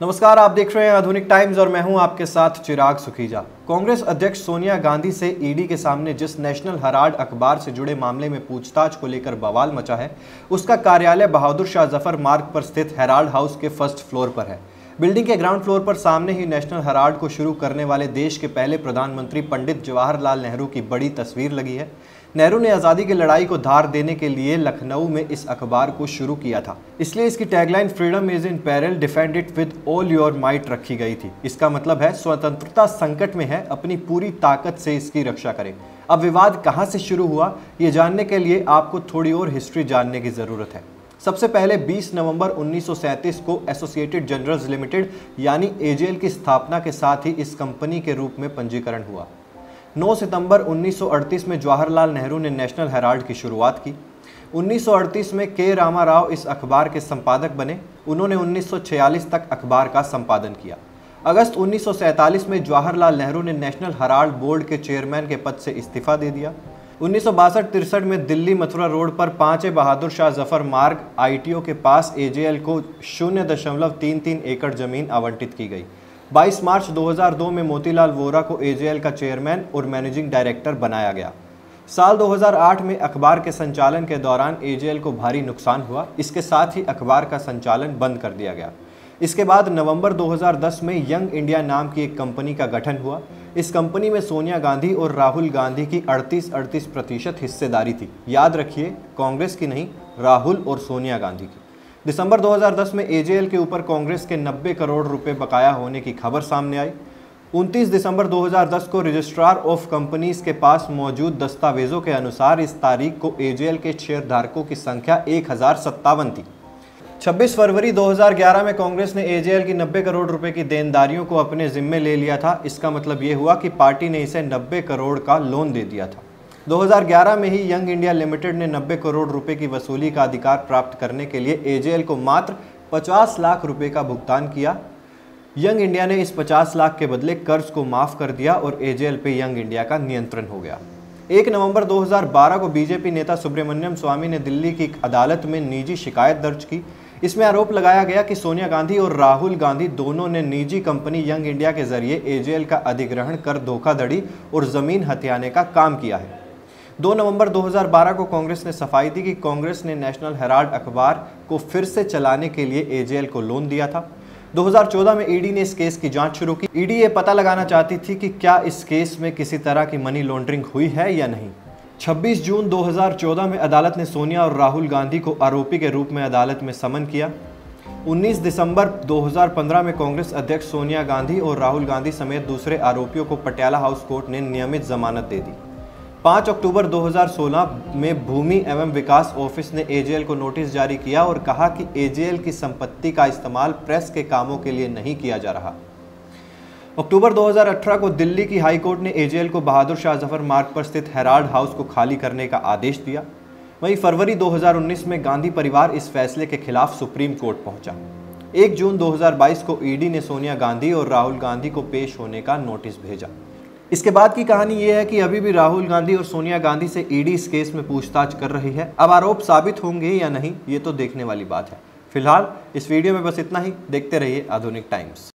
नमस्कार, आप देख रहे हैं आधुनिक टाइम्स और मैं हूं आपके साथ चिराग सुखीजा। कांग्रेस अध्यक्ष सोनिया गांधी से ईडी के सामने जिस नेशनल हेराल्ड अखबार से जुड़े मामले में पूछताछ को लेकर बवाल मचा है, उसका कार्यालय बहादुर शाह जफर मार्ग पर स्थित हेराल्ड हाउस के फर्स्ट फ्लोर पर है। बिल्डिंग के ग्राउंड फ्लोर पर सामने ही नेशनल हेराल्ड को शुरू करने वाले देश के पहले प्रधानमंत्री पंडित जवाहरलाल नेहरू की बड़ी तस्वीर लगी है। नेहरू ने आज़ादी की लड़ाई को धार देने के लिए लखनऊ में इस अखबार को शुरू किया था, इसलिए इसकी tagline freedom is in peril, defend it with all your might रखी गई थी। इसका मतलब है स्वतंत्रता संकट में है, अपनी पूरी ताकत से इसकी रक्षा करें। अब विवाद कहां से शुरू हुआ, ये जानने के लिए आपको थोड़ी और हिस्ट्री जानने की ज़रूरत है। सबसे पहले 20 नवंबर 1937 को एसोसिएटेड जनरल्स लिमिटेड यानी एजेएल की स्थापना के साथ ही इस कंपनी के रूप में पंजीकरण हुआ। 9 सितंबर 1938 में जवाहरलाल नेहरू ने नेशनल हेराल्ड की शुरुआत की। 1938 में के रामा राव इस अखबार के संपादक बने। उन्होंने 1946 तक अखबार का संपादन किया। अगस्त 1947 में जवाहरलाल नेहरू ने नेशनल हेराल्ड बोर्ड के चेयरमैन के पद से इस्तीफा दे दिया। 1962-63 में दिल्ली मथुरा रोड पर 5 बहादुर शाह जफर मार्ग आईटीओ के पास एजेएल को 0.33 एकड़ जमीन आवंटित की गई। 22 मार्च 2002 में मोतीलाल वोरा को एजेएल का चेयरमैन और मैनेजिंग डायरेक्टर बनाया गया। साल 2008 में अखबार के संचालन के दौरान एजेएल को भारी नुकसान हुआ। इसके साथ ही अखबार का संचालन बंद कर दिया गया। इसके बाद नवंबर 2010 में यंग इंडिया नाम की एक कंपनी का गठन हुआ। इस कंपनी में सोनिया गांधी और राहुल गांधी की 38% हिस्सेदारी थी। याद रखिए, कांग्रेस की नहीं, राहुल और सोनिया गांधी की। दिसंबर 2010 में एजेएल के ऊपर कांग्रेस के 90 करोड़ रुपए बकाया होने की खबर सामने आई। 29 दिसंबर 2010 को रजिस्ट्रार ऑफ कंपनीज के पास मौजूद दस्तावेजों के अनुसार इस तारीख को एजेएल के शेयरधारकों की संख्या 1057 थी। 26 फरवरी 2011 में कांग्रेस ने एजेएल की 90 करोड़ रुपए की देनदारियों को अपने जिम्मे ले लिया था। इसका मतलब ये हुआ कि पार्टी ने इसे 90 करोड़ का लोन दे दिया था। 2011 में ही यंग इंडिया लिमिटेड ने 90 करोड़ रुपए की वसूली का अधिकार प्राप्त करने के लिए एजेएल को मात्र 50 लाख रुपए का भुगतान किया। यंग इंडिया ने इस 50 लाख के बदले कर्ज को माफ कर दिया और एजेएल पे यंग इंडिया का नियंत्रण हो गया। 1 नवंबर 2012 को बीजेपी नेता सुब्रमण्यम स्वामी ने दिल्ली की एक अदालत में निजी शिकायत दर्ज की। इसमें आरोप लगाया गया कि सोनिया गांधी और राहुल गांधी दोनों ने निजी कंपनी यंग इंडिया के जरिए एजेएल का अधिग्रहण कर धोखाधड़ी और जमीन हथियाने का काम किया है। 2 नवंबर 2012 को कांग्रेस ने सफाई दी कि कांग्रेस ने नेशनल हेराल्ड अखबार को फिर से चलाने के लिए एजेएल को लोन दिया था। 2014 में ईडी ने इस केस की जांच शुरू की। ईडी ये पता लगाना चाहती थी कि क्या इस केस में किसी तरह की मनी लॉन्ड्रिंग हुई है या नहीं। 26 जून 2014 में अदालत ने सोनिया और राहुल गांधी को आरोपी के रूप में अदालत में समन किया। 19 दिसंबर 2015 में कांग्रेस अध्यक्ष सोनिया गांधी और राहुल गांधी समेत दूसरे आरोपियों को पटियाला हाउस कोर्ट ने नियमित जमानत दे दी। 5 अक्टूबर 2016 में भूमि एवं विकास ऑफिस ने एजेएल को नोटिस जारी किया और कहा कि एजेएल की संपत्ति का इस्तेमाल प्रेस के कामों के लिए नहीं किया जा रहा। अक्टूबर 2018 को दिल्ली की हाई कोर्ट ने एजेएल को बहादुर शाह जफर मार्ग पर स्थित हेराल्ड हाउस को खाली करने का आदेश दिया। वहीं फरवरी 2019 में गांधी परिवार इस फैसले के खिलाफ सुप्रीम कोर्ट पहुंचा। 1 जून 2022 को ईडी ने सोनिया गांधी और राहुल गांधी को पेश होने का नोटिस भेजा। इसके बाद की कहानी यह है कि अभी भी राहुल गांधी और सोनिया गांधी से ईडी इस केस में पूछताछ कर रही है। अब आरोप साबित होंगे या नहीं, ये तो देखने वाली बात है। फिलहाल इस वीडियो में बस इतना ही। देखते रहिए आधुनिक टाइम्स।